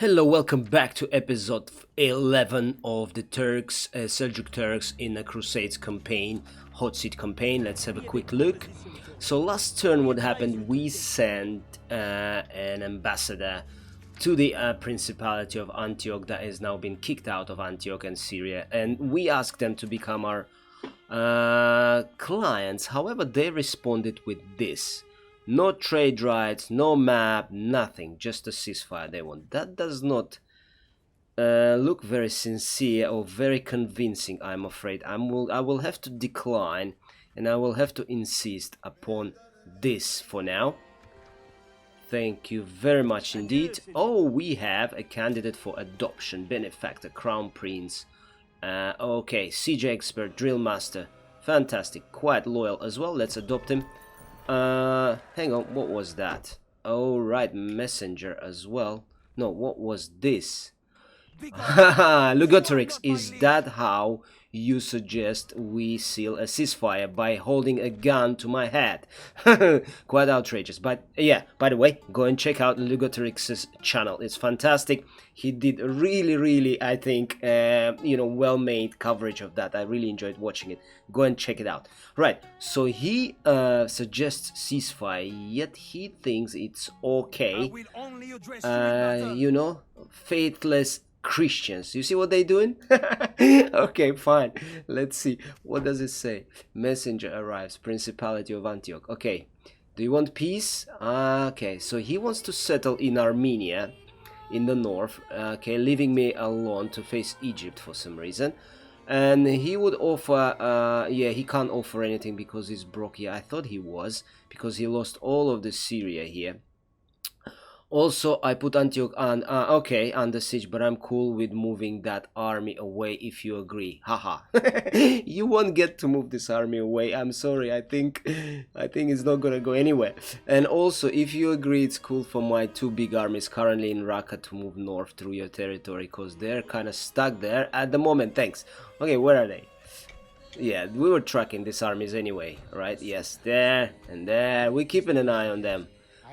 Hello, welcome back to episode 11 of the Seljuk Turks in the Crusades campaign, Hotseat campaign. Let's have a quick look. So last turn what happened, we sent an ambassador to the Principality of Antioch that has now been kicked out of Antioch and Syria, and we asked them to become our clients. However, they responded with this. No trade rights, no map, nothing, just a ceasefire they want. That does not look very sincere or very convincing, I'm afraid. I will have to decline, and I will have to insist upon this for now. Thank you very much indeed. Oh, we have a candidate for adoption, benefactor, crown prince. Okay, siege expert, drill master. Fantastic, quite loyal as well. Let's adopt him. Hang on, what was that? Oh, right, messenger as well. No, what was this? Haha, Lugotorix, is that how you suggest we seal a ceasefire? By holding a gun to my head? Quite outrageous. But yeah, by the way, go and check out Lugotorix's channel. It's fantastic. He did really, I think, well-made coverage of that. I really enjoyed watching it. Go and check it out. Right, so he suggests ceasefire, yet he thinks it's okay. Faithless Christians. You see what they're doing? Okay, fine. Let's see. What does it say? Messenger arrives. Principality of Antioch. Okay. Do you want peace? Okay, so he wants to settle in Armenia, in the north. Okay, leaving me alone to face Egypt for some reason. And he would offer, yeah, he can't offer anything because he's broke here. I thought he was, because he lost all of the Syria here. Also, I put Antioch on, okay, under siege, but I'm cool with moving that army away if you agree. Haha. You won't get to move this army away. I'm sorry. I think it's not gonna go anywhere. And also, if you agree, it's cool for my two big armies currently in Raqqa to move north through your territory, because they're kind of stuck there at the moment. Thanks. Okay, where are they? Yeah, we were tracking these armies anyway, right? Yes, there and there. We're keeping an eye on them.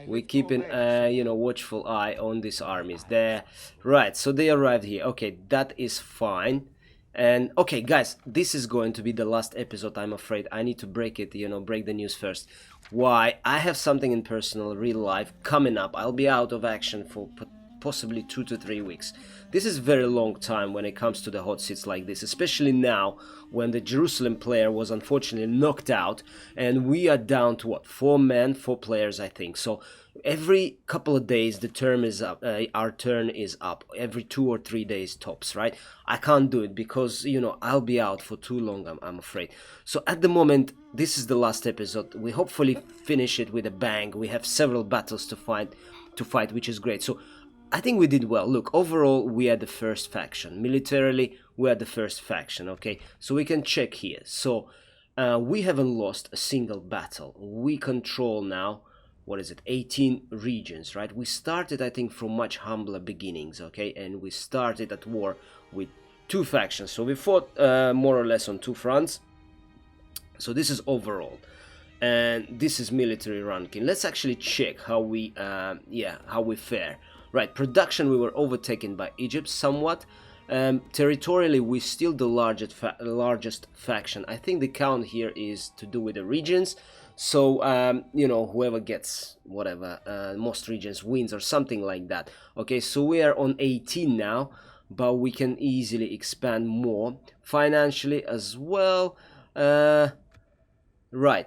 We're keeping watchful eye on these armies there. Right, so they arrived here. Okay, that is fine. And okay, guys, this is going to be the last episode, I'm afraid. I need to break it, break the news first. Why? I have something in personal real life coming up. I'll be out of action for possibly 2 to 3 weeks. This is very long time when it comes to the hot seats like this, especially now when the Jerusalem player was unfortunately knocked out and we are down to what, 4 men, 4 players, I think. So every couple of days the term is up, our turn is up, every 2 or 3 days tops, right? I can't do it because I'll be out for too long, I'm afraid. So at the moment, this is the last episode. We hopefully finish it with a bang. We have several battles to fight, which is great. So I think we did well. Look, overall, we are the first faction. Militarily, we are the first faction, okay? So we can check here. So we haven't lost a single battle. We control now, 18 regions, right? We started, I think, from much humbler beginnings, okay? And we started at war with 2 factions. So we fought more or less on 2 fronts. So this is overall. And this is military ranking. Let's actually check how we fare. Right, production, we were overtaken by Egypt somewhat. Territorially, we're still the largest faction. I think the count here is to do with the regions. So, whoever gets most regions wins or something like that. Okay, so we are on 18 now, but we can easily expand more financially as well. Right,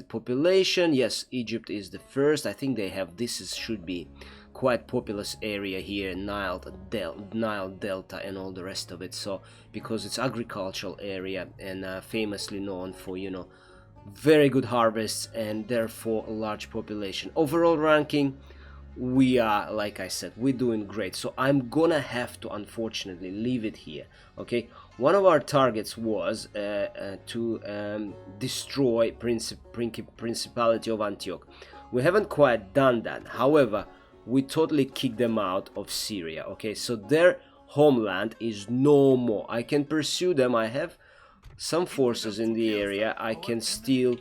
population? Yes, Egypt is the first. I think they have, should be quite populous area here, Nile Delta and all the rest of it. So, because it's agricultural area and famously known for, very good harvests and therefore a large population. Overall ranking, we are, like I said, we're doing great. So I'm gonna have to unfortunately leave it here, okay? One of our targets was to destroy Principality of Antioch. We haven't quite done that. However, we totally kicked them out of Syria, okay? So their homeland is no more. I can pursue them. I have some forces in the area, I can still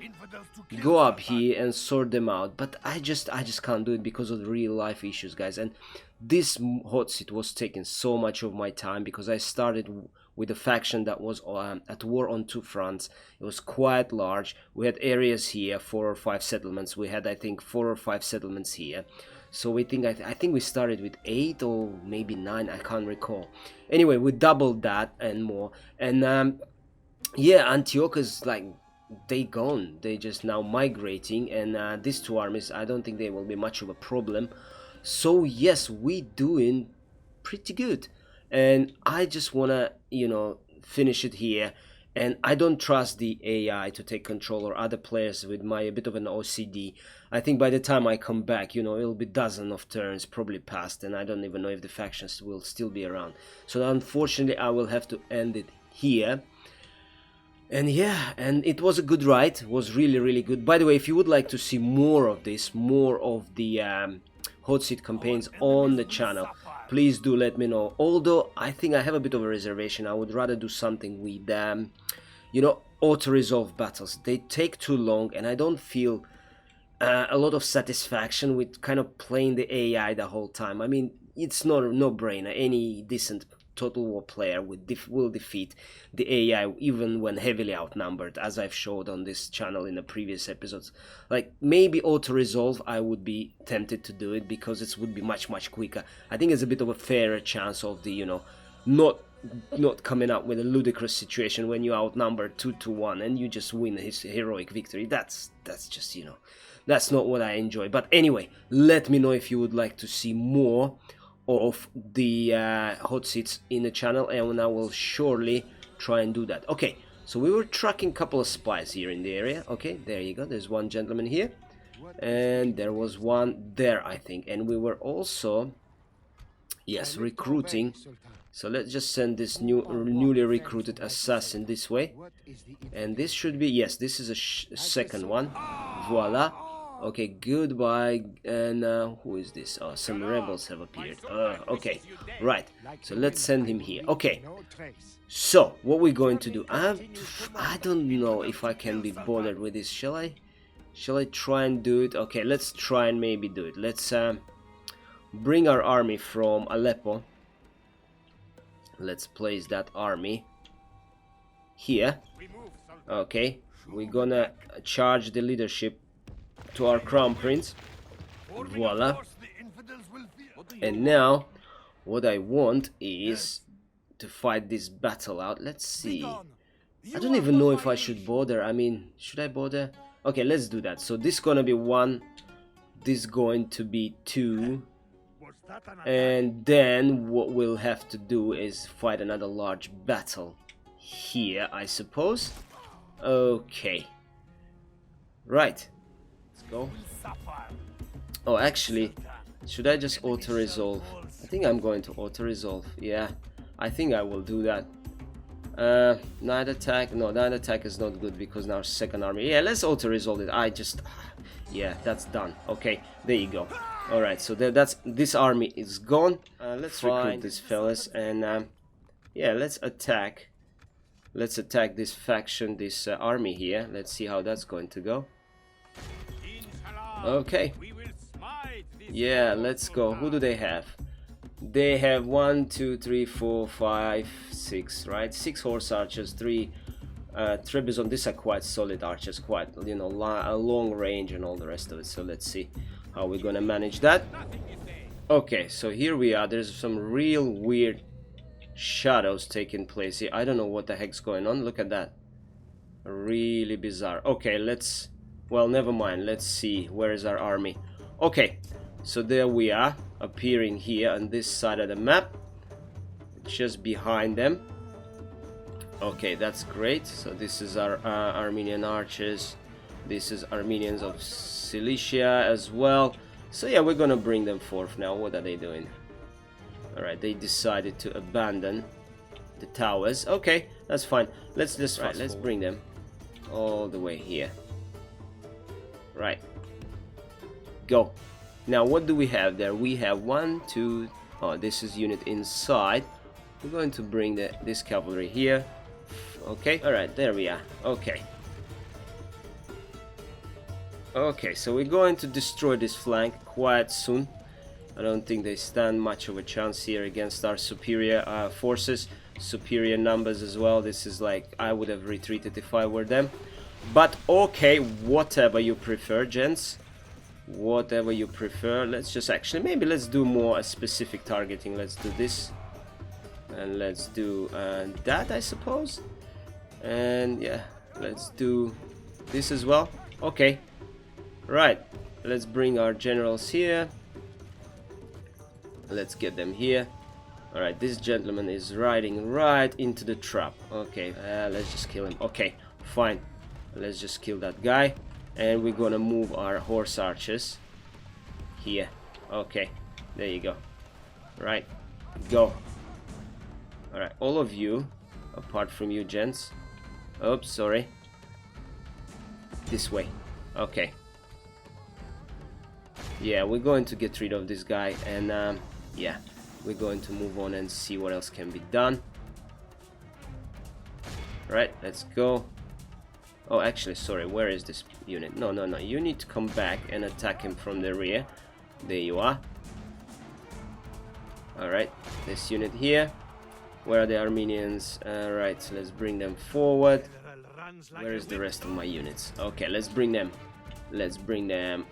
go up here and sort them out. But I just can't do it because of the real life issues, guys. And this Hotseat was taking so much of my time because I started with a faction that was at war on two fronts. It was quite large. We had areas here, 4 or 5 settlements. We had, I think, 4 or 5 settlements here. So I think we started with 8 or maybe 9, I can't recall. Anyway, we doubled that and more. And yeah, Antioch is like, they gone. They just now migrating, and these two armies, I don't think they will be much of a problem. So yes, we doing pretty good, and I just wanna, you know, finish it here. And I don't trust the AI to take control, or other players with my a bit of an OCD. I think by the time I come back, you know, it'll be dozens of turns probably past, and I don't even know if the factions will still be around. So unfortunately, I will have to end it here. And yeah, and it was a good ride. It was really good. By the way, if you would like to see more of this, more of the Hotseat campaigns on the channel, please do let me know. Although I think I have a bit of a reservation. I would rather do something with you know, auto-resolve battles. They take too long, and I don't feel a lot of satisfaction with kind of playing the AI the whole time. I mean, it's not a no-brainer. Any decent Total War player will defeat the AI even when heavily outnumbered, as I've showed on this channel in the previous episodes. Like, maybe auto-resolve, I would be tempted to do it because it would be much quicker. I think it's a bit of a fairer chance of the, you know, not coming up with a ludicrous situation when you outnumber 2-1 and you just win his heroic victory. That's just, you know, that's not what I enjoy. But anyway, let me know if you would like to see more of the Hotseats in the channel, and I will surely try and do that. Okay, so we were tracking a couple of spies here in the area. Okay, there you go. There's one gentleman here, and there was one there, I think. And we were also, yes, recruiting. So let's just send this newly recruited assassin this way, and this should be, yes, this is a second one. Voila. Okay, goodbye. And who is this? Oh, some rebels have appeared. Okay, right. So let's send him here. Okay. So what we're going to do? I don't know if I can be bothered with this. Shall I try and do it? Okay, let's try and maybe do it. Let's bring our army from Aleppo. Let's place that army here. Okay, we're gonna charge the leadership to our crown prince. Voila. And now what I want is to fight this battle out. Let's see. I don't even know if I should bother. I mean, should I bother? Okay, let's do that. So this is gonna be 1, this is going to be 2, and then what we'll have to do is fight another large battle here, I suppose. Okay, right. Go. Oh, actually, should I just auto-resolve? I think I'm going to auto-resolve. Yeah, I think I will do that. Night attack. No, night attack is not good because now second army. Yeah, let's auto-resolve it. Yeah, that's done. Okay, there you go. All right, so this army is gone. Let's recruit these fellas, and yeah, let's attack. Let's attack this faction, this army here. Let's see how that's going to go. Okay, yeah, let's go. Who do they have? They have 1, 2, 3, 4, 5, 6, right? 6 horse archers, 3 Trebizond. These are quite solid archers, quite, you know, a long range and all the rest of it. So let's see how we're gonna manage that. Okay, so here we are. There's some real weird shadows taking place here. I don't know what the heck's going on. Look at that, really bizarre. Okay, let's, well, never mind. Let's see, where is our army? Okay, so there we are, appearing here on this side of the map, just behind them. Okay, that's great. So this is our Armenian archers. This is Armenians of Cilicia as well. So yeah, we're gonna bring them forth now. What are they doing? Alright, they decided to abandon the towers. Okay, that's fine. Let's just let's bring them all the way here. Right, go. Now what do we have there? We have 1, 2. Oh, this is unit inside. We're going to bring this cavalry here. Okay, all right, there we are. Okay. Okay, so we're going to destroy this flank quite soon. I don't think they stand much of a chance here against our superior forces, superior numbers as well. This is like, I would have retreated if I were them. But okay, whatever you prefer, gents. Whatever you prefer. Let's just actually, maybe let's do more specific targeting. Let's do this. And let's do that, I suppose. And yeah, let's do this as well. Okay. Right. Let's bring our generals here. Let's get them here. Alright, this gentleman is riding right into the trap. Okay, let's just kill him. Okay, fine. Let's just kill that guy. And we're gonna move our horse archers here. Okay, there you go. Right, go. Alright, all of you, apart from you gents. Oops, sorry. This way. Okay. Yeah, we're going to get rid of this guy, and yeah, we're going to move on and see what else can be done. Right, let's go. Oh, actually, sorry, where is this unit? No, no, no, you need to come back and attack him from the rear. There you are. Alright, this unit here. Where are the Armenians? Alright, so let's bring them forward. Where is the rest of my units? Okay, let's bring them. Let's bring them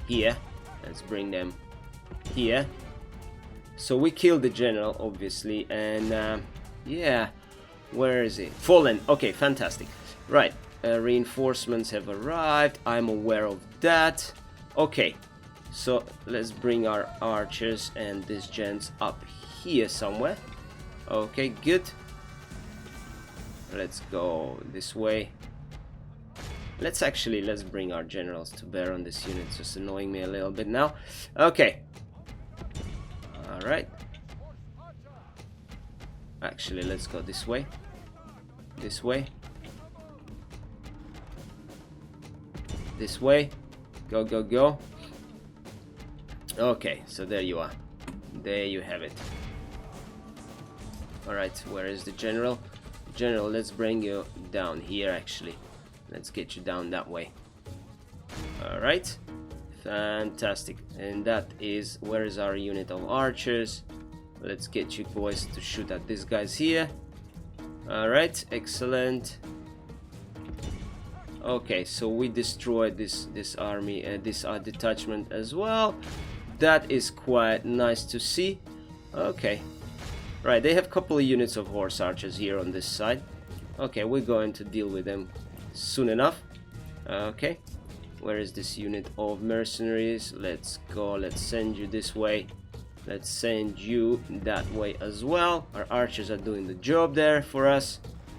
here. Let's bring them here. So we killed the general, obviously, and yeah, where is it? Fallen. Okay, fantastic. Right, reinforcements have arrived. I'm aware of that. Okay, so let's bring our archers and these gents up here somewhere. Okay, good. Let's go this way. Let's bring our generals to bear on this unit. It's just annoying me a little bit now. Okay. Alright. Actually, let's go this way. This way. This way. Go, go, go. Okay, so there you are. There you have it. Alright, where is the general? General, let's bring you down here, actually. Let's get you down that way. Alright. Fantastic. And that is, where is our unit of archers? Let's get you boys to shoot at these guys here. Alright, excellent. Okay, so we destroyed this army, this detachment as well. That is quite nice to see. Okay. Right, they have a couple of units of horse archers here on this side. Okay, we're going to deal with them soon enough. Okay, where is this unit of mercenaries? Let's go, let's send you this way. Let's send you that way as well. Our archers are doing the job there for us.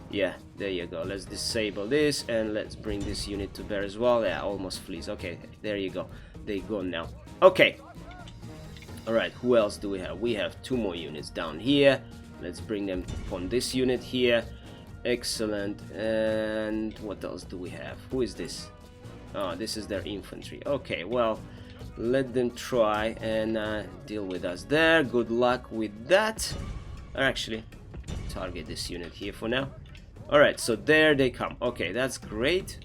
Yeah, there you go. Let's disable this and let's bring this unit to bear as well. Yeah, almost flees. Okay, there you go. They go now. Okay. Alright, who else do we have? We have two more units down here. Let's bring them upon this unit here. Excellent. And what else do we have? Who is this? Oh, this is their infantry. Okay, well, let them try and deal with us there. Good luck with that. Or actually, target this unit here for now. Alright, so there they come. Okay, that's great.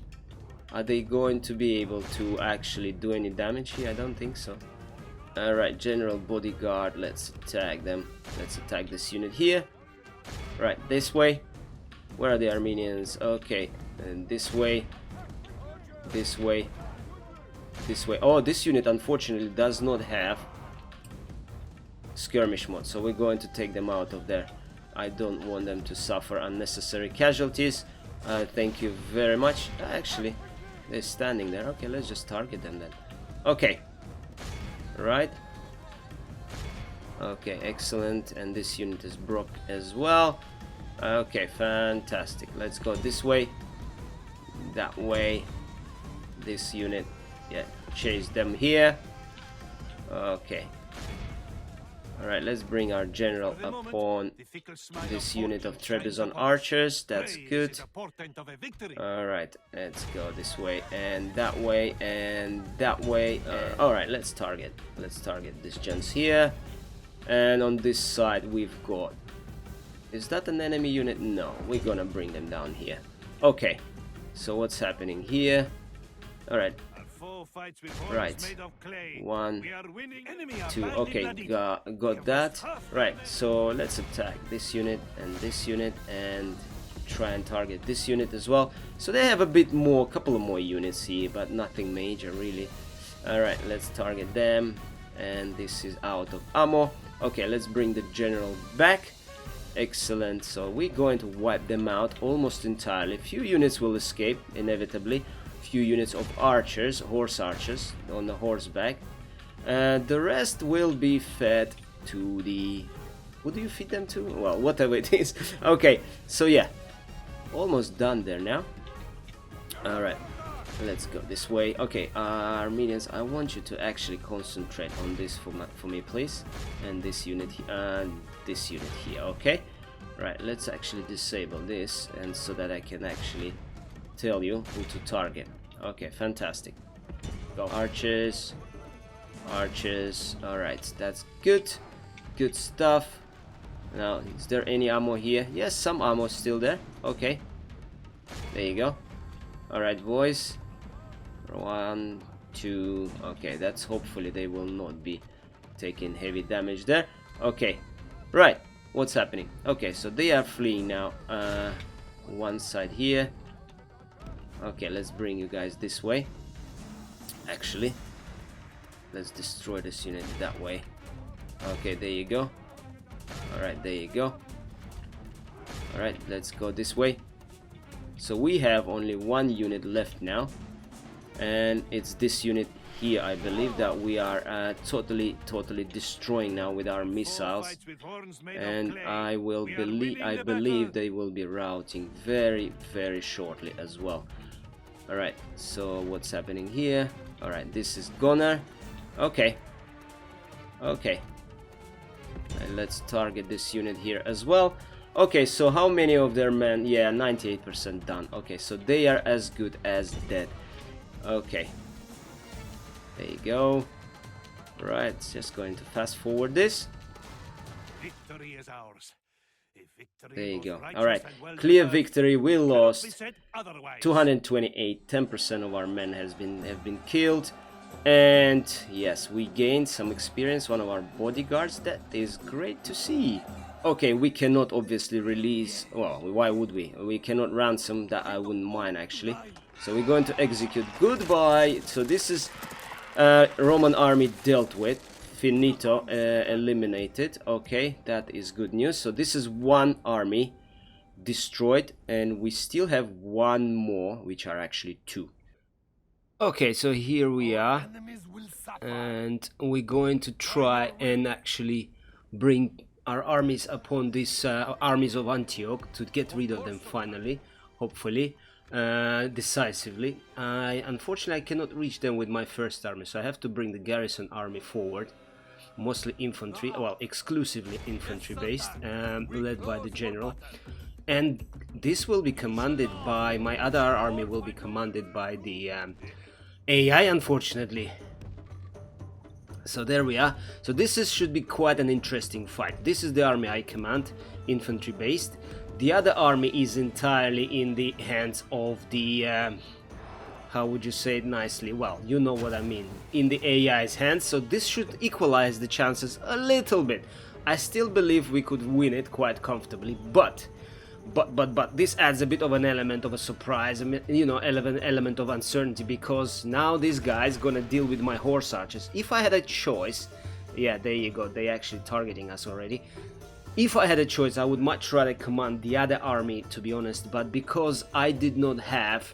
Are they going to be able to actually do any damage here? I don't think so. Alright, general bodyguard, let's attack them. Let's attack this unit here. Right, this way. Where are the Armenians? Okay, and this way. This way. This way. Oh, this unit unfortunately does not have skirmish mode, so we're going to take them out of there. I don't want them to suffer unnecessary casualties. Thank you very much. Actually, they're standing there. Okay, let's just target them then. Okay. Right. Okay, excellent. And this unit is broke as well. Okay, fantastic. Let's go this way. That way. This unit. Yeah, chase them here. Okay. Alright, let's bring our general upon this unit of Trebizond archers. That's good. Alright, let's go this way and that way and that way. Alright, let's target. Let's target these gents here. And on this side we've got Is that an enemy unit? No, we're gonna bring them down here. Okay, so what's happening here? Alright. Right. 1, 2. Okay, got that. Right, so let's attack this unit and try and target this unit as well. So they have a bit more, couple of more units here, but nothing major really. Alright, let's target them. And this is out of ammo. Okay, let's bring the general back. Excellent. So we're going to wipe them out almost entirely. Few units will escape inevitably. Few units of archers, horse archers on the horseback. The rest will be fed to the... Who do you feed them to? Well, whatever it is. Okay, so yeah, almost done there now. Alright, let's go this way. Okay, Armenians, I want you to actually concentrate on this for me, please. And this unit here, and this unit here, okay? Right, let's actually disable this, and so that I can actually tell you who to target. Okay, fantastic. Go archers, archers. Alright, that's good. Good stuff. Now, is there any ammo here? Yes, some ammo still there. Okay, there you go. Alright, boys. 1, 2. Okay, that's hopefully they will not be taking heavy damage there. Okay, right, what's happening? Okay, so they are fleeing now. One side here. Okay, let's bring you guys this way. Actually, let's destroy this unit that way. Okay, there you go. Alright, there you go. Alright, let's go this way. So we have only one unit left now, and it's this unit here, I believe, that we are totally destroying now with our missiles. And I believe they will be routing very shortly as well. Alright, so what's happening here? Alright, this is Gunner. Okay. Okay. And let's target this unit here as well. Okay, so how many of their men? Yeah, 98% done. Okay, so they are as good as dead. Okay. There you go. Right, just going to fast forward this. Victory is ours. There you go. Alright, clear victory. We lost 228. 10% of our men have been killed. And yes, we gained some experience. One of our bodyguards. That is great to see. Okay, we cannot obviously release... Well, why would we? We cannot ransom. That I wouldn't mind actually. So we're going to execute. Goodbye. So this is Roman army dealt with. Finito, eliminated. Okay, that is good news. So this is one army destroyed, and we still have one more, which are actually two. Okay, so here we are, and we're going to try and actually bring our armies upon these armies of Antioch to get rid of them finally, hopefully, decisively. Unfortunately, I cannot reach them with my first army, so I have to bring the garrison army forward. Mostly infantry, well, exclusively infantry based, led by the general. And this will be commanded by, my other army will be commanded by the AI, unfortunately. So there we are. So this should be quite an interesting fight. This is the army I command, infantry based. The other army is entirely in the hands of the how would you say it nicely? Well, you know what I mean. In the AI's hands, so this should equalize the chances a little bit. I still believe we could win it quite comfortably, but this adds a bit of an element of a surprise, you know, element of uncertainty, because now this guy's gonna deal with my horse archers. If I had a choice, yeah, there you go, they actually targeting us already. If I had a choice, I would much rather command the other army, to be honest, but because I did not have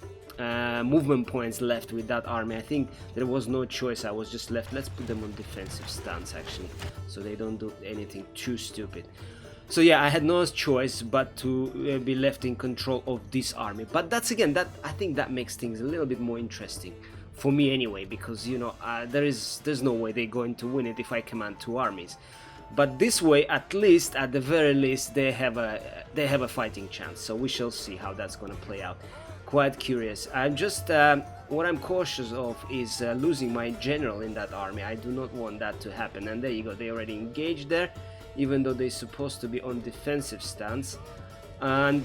movement points left with that army, I think there was no choice. I was just left. Let's put them on defensive stance actually, so they don't do anything too stupid. So yeah, I had no choice but to be left in control of this army. But that's again, that I think that makes things a little bit more interesting for me anyway, because you know there's no way they're going to win it if I command two armies. But this way, at least, at the very least, they have a fighting chance. So we shall see how that's going to play out. Quite curious. I'm just what I'm cautious of is losing my general in that army. I do not want that to happen. And there you go, they already engaged there, even though they're supposed to be on defensive stance. And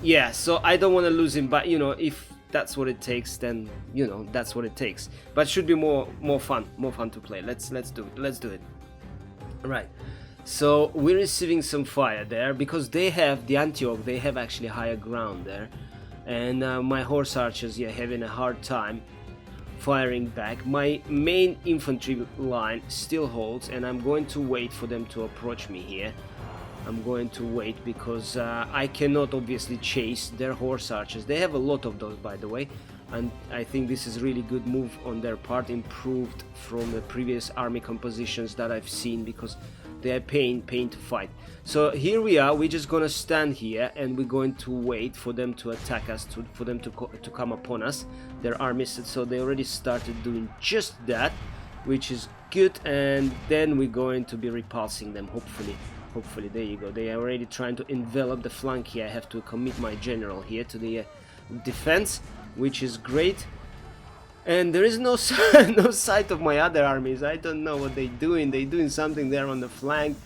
yeah, so I don't want to lose him, but you know, if that's what it takes, then you know, that's what it takes. But should be more fun to play. Let's do it. All right. So we're receiving some fire there because they have the Antioch. They have actually higher ground there, and my horse archers, yeah, having a hard time firing back. My main infantry line still holds, and I'm going to wait for them to approach me here. I'm going to wait because I cannot obviously chase their horse archers. They have a lot of those, by the way, and I think this is really good move on their part, improved from the previous army compositions that I've seen, because they are pain to fight. So here we are. We're just gonna stand here and we're going to wait for them to attack us, for them to come upon us, their armies. So they already started doing just that, which is good, and then we're going to be repulsing them, hopefully. There you go. They are already trying to envelop the flank here. I have to commit my general here to the defense, which is great. And there is no no sight of my other armies. I don't know what they're doing. They're doing something there on the flank.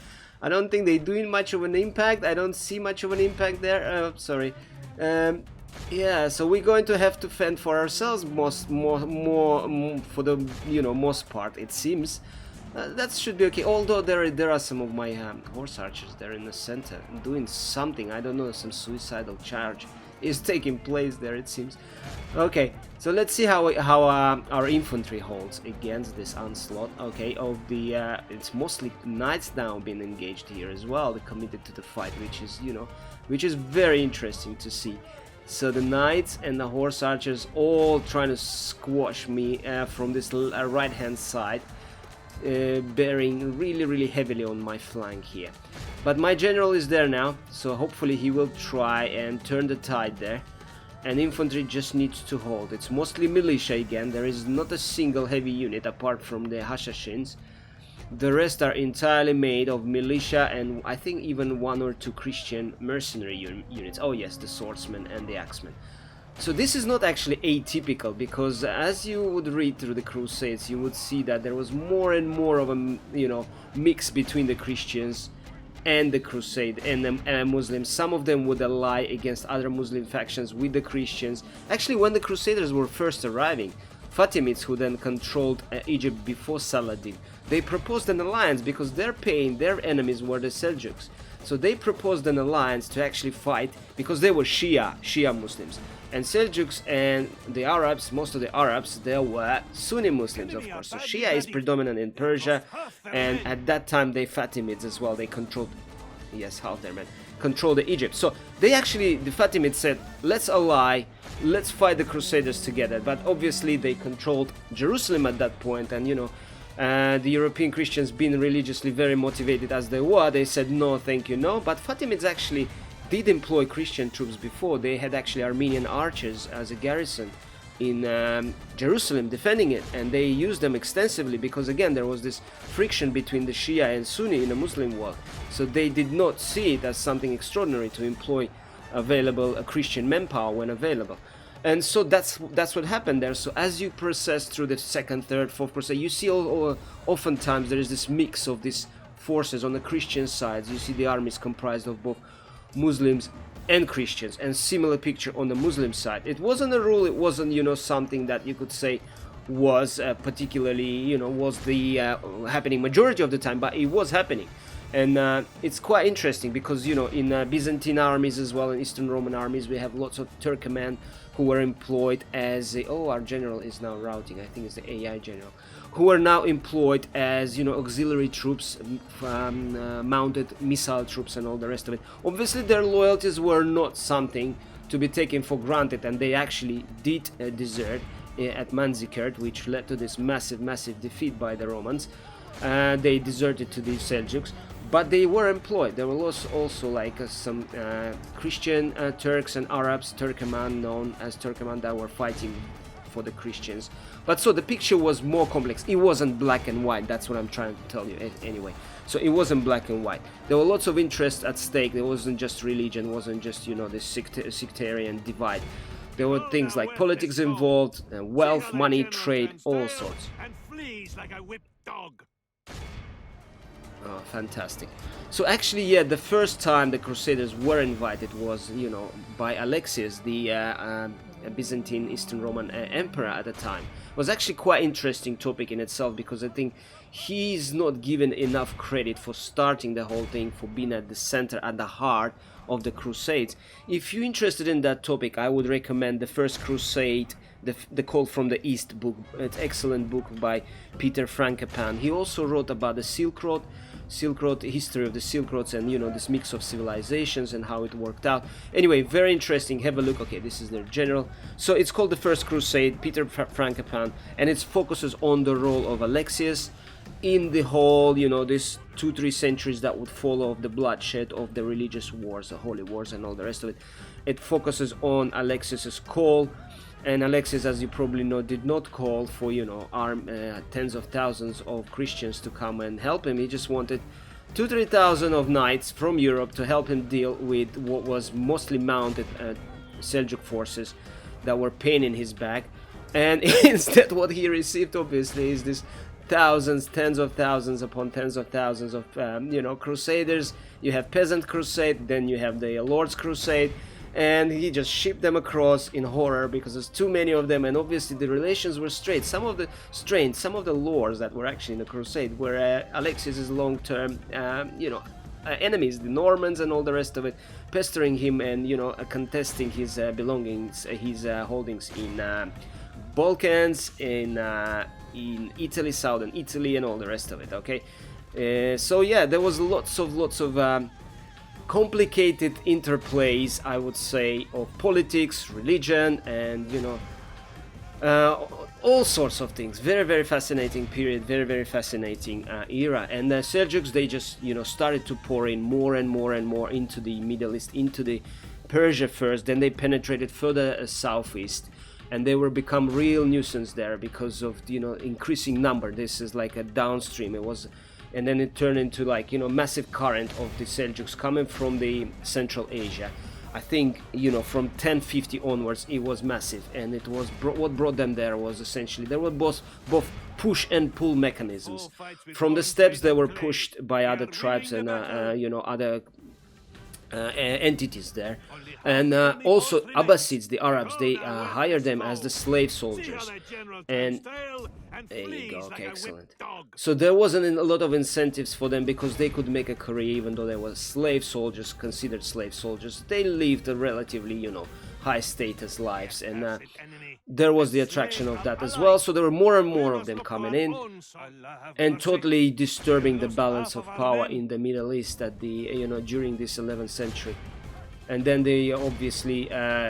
I don't think they're doing much of an impact. I don't see much of an impact there. Sorry. Yeah, so we're going to have to fend for ourselves more for the, you know, most part, it seems. That should be okay, although there are some of my horse archers there in the center doing something. I don't know, some suicidal charge is taking place there, it seems. Okay, so let's see how our infantry holds against this onslaught. Okay, of the it's mostly knights now being engaged here as well. They're committed to the fight, which is, you know, which is very interesting to see. So the knights and the horse archers all trying to squash me from this right hand side. Bearing really heavily on my flank here, but my general is there now, so hopefully he will try and turn the tide there, and infantry just needs to hold. It's mostly militia again. There is not a single heavy unit apart from the Hashashins. The rest are entirely made of militia, and I think even one or two Christian mercenary units. Oh yes, the swordsmen and the axemen. So this is not actually atypical, because as you would read through the Crusades, you would see that there was more and more of a, you know, mix between the Christians and the Crusade and the Muslims. Some of them would ally against other Muslim factions with the Christians. Actually, when the Crusaders were first arriving, Fatimids, who then controlled Egypt before Saladin, they proposed an alliance because their enemies were the Seljuks. So they proposed an alliance to actually fight, because they were Shia Muslims. And Seljuks and the Arabs, most of the Arabs, they were Sunni Muslims, of course. So Shia is predominant in Persia, and at that time they Fatimids as well. They controlled, yes, half there, man, controlled Egypt. So they actually, the Fatimids said, let's ally, let's fight the Crusaders together. But obviously they controlled Jerusalem at that point, and you know, the European Christians, being religiously very motivated as they were, they said no, thank you, no. But Fatimids actually did employ Christian troops before. They had actually Armenian archers as a garrison in Jerusalem defending it, and they used them extensively because, again, there was this friction between the Shia and Sunni in the Muslim world. So they did not see it as something extraordinary to employ available Christian manpower when available. And so that's what happened there. So as you process through the second, third, fourth process, you see oftentimes there is this mix of these forces on the Christian sides. You see the armies comprised of both Muslims and Christians, and similar picture on the Muslim side. It wasn't a rule, it wasn't, you know, something that you could say was particularly, you know, was the happening majority of the time, but it was happening. And it's quite interesting because, you know, in Byzantine armies as well, in Eastern Roman armies, we have lots of Turkmen who were employed as our general is now routing, I think it's the AI general, who are now employed as, you know, auxiliary troops, mounted missile troops and all the rest of it. Obviously their loyalties were not something to be taken for granted, and they actually did desert at Manzikert, which led to this massive defeat by the Romans. They deserted to the Seljuks, but they were employed. There were also like some Christian Turks and Arabs, Turkmen, known as Turkmen, that were fighting for the Christians. But so the picture was more complex. It wasn't black and white. That's what I'm trying to tell you anyway. So it wasn't black and white. There were lots of interests at stake. It wasn't just religion. It wasn't just, you know, this sectarian divide. There were things like politics involved, wealth, money, trade, all sorts. And flees like a whipped dog. Oh, fantastic. So actually, yeah, the first time the Crusaders were invited was, you know, by Alexius, the Byzantine Eastern Roman Emperor at the time. It was actually quite interesting topic in itself, because I think he's not given enough credit for starting the whole thing, for being at the center, at the heart of the Crusades. If you're interested in that topic, I would recommend the First Crusade, the Call from the East book. It's an excellent book by Peter Frankopan. He also wrote about the Silk Road, history of the Silk Roads, and you know, this mix of civilizations and how it worked out. Anyway, very interesting. Have a look. Okay, this is their general. So it's called the First Crusade, Peter Frankopan, and it focuses on the role of Alexius in the whole, you know, this 2-3 centuries that would follow of the bloodshed of the religious wars, the holy wars, and all the rest of it. It focuses on Alexius's call. And Alexius, as you probably know, did not call for, you know, tens of thousands of Christians to come and help him. He just wanted 2,000-3,000 of knights from Europe to help him deal with what was mostly mounted Seljuk forces that were pain in his back. And instead, what he received, obviously, is this thousands, tens of thousands upon tens of thousands of, you know, crusaders. You have Peasant Crusade, then you have the Lord's Crusade. And he just shipped them across in horror, because there's too many of them, and obviously the relations were strained. Some of the lords that were actually in the crusade were Alexius's long-term, you know, enemies, the Normans and all the rest of it, pestering him and, you know, contesting his belongings, his holdings in Balkans, in Italy, southern Italy, and all the rest of it. Okay, so yeah, there was lots of complicated interplays, I would say, of politics, religion, and, you know, all sorts of things. Very, very fascinating period, very, very fascinating era. And the Seljuks, they just, you know, started to pour in more and more and more into the Middle East, into the Persia first, then they penetrated further southeast, and they were become real nuisance there because of, you know, increasing number. This is like a downstream. It was. And then it turned into, like, you know, massive current of the Seljuks coming from the Central Asia. I think, you know, from 1050 onwards it was massive, and it was what brought them there was essentially there were both push and pull mechanisms. From the steppes they were pushed by other tribes and you know, other entities there, and also Abbasids, the Arabs, they hired them as the slave soldiers. And there you go. Okay, excellent. So there wasn't a lot of incentives for them, because they could make a career even though they were slave soldiers, considered slave soldiers. They lived a relatively, you know, high status lives, and there was the attraction of that as well. So there were more and more of them coming in and totally disturbing the balance of power in the Middle East at the, you know, during this 11th century. And then they obviously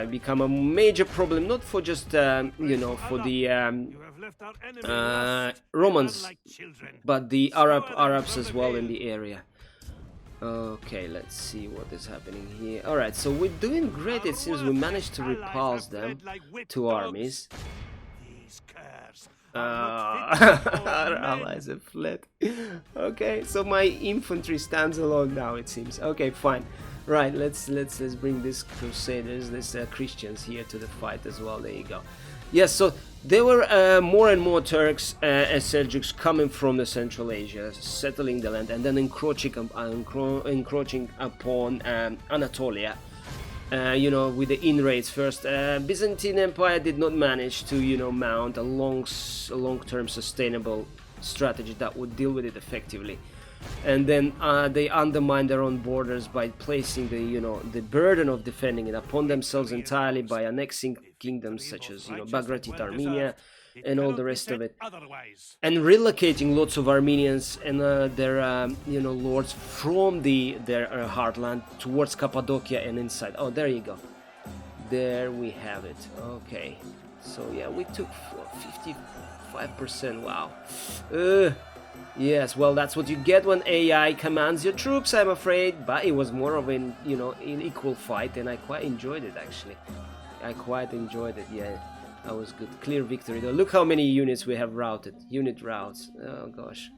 become a major problem, not for just you know, for the Romans, but the Arabs as well in the area. Okay, let's see what is happening here. Alright, so we're doing great. It seems we managed to repulse them, two armies. Our allies have fled. Okay, so my infantry stands alone now, it seems. Okay, fine. Right, let's bring these Crusaders, these Christians here to the fight as well. There you go. Yes, so there were more and more Turks and Seljuks coming from the Central Asia, settling the land, and then encroaching upon Anatolia. You know, with the inroads first. Byzantine Empire did not manage to, you know, mount a long-term sustainable strategy that would deal with it effectively. And then they undermined their own borders by placing the, you know, the burden of defending it upon themselves entirely by annexing kingdoms such as, you know, Bagratid Armenia and all the rest of it, and relocating lots of Armenians and their you know, lords from their heartland towards Cappadocia and inside. Oh, there you go. There we have it. Okay, so yeah, we took 55%. Wow. Yes, well, that's what you get when AI commands your troops, I'm afraid. But it was more of an, you know, an equal fight, and I quite enjoyed it, actually. I quite enjoyed it, yeah. That was good. Clear victory, though. Look how many units we have routed. Unit routes. Oh, gosh.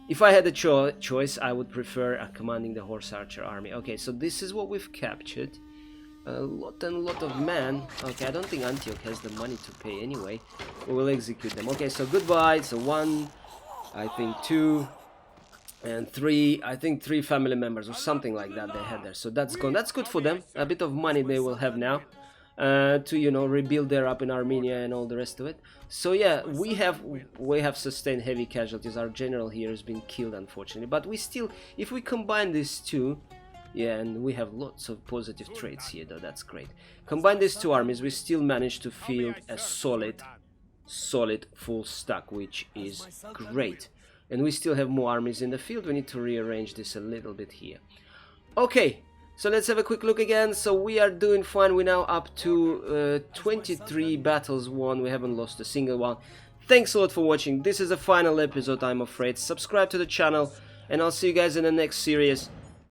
If I had a choice, I would prefer commanding the Horse Archer army. Okay, so this is what we've captured. A lot of men. Okay, I don't think Antioch has the money to pay anyway. We will execute them. Okay, so goodbye. So 1... I think 2, and I think three family members or something like that they had there. So that's gone. That's good for them. A bit of money they will have now to, you know, rebuild their up in Armenia and all the rest of it. So yeah, we have sustained heavy casualties. Our general here has been killed, unfortunately, but we still, if we combine these two, yeah, and we have lots of positive traits here, though. That's great. Combine these two armies, we still manage to field a solid full stack, which is great. And we still have more armies in the field. We need to rearrange this a little bit here. Okay, so let's have a quick look again. So we are doing fine. We're now up to 23 battles won. We haven't lost a single one. Thanks a lot for watching. This is the final episode, I'm afraid. Subscribe to the channel, and I'll see you guys in the next series.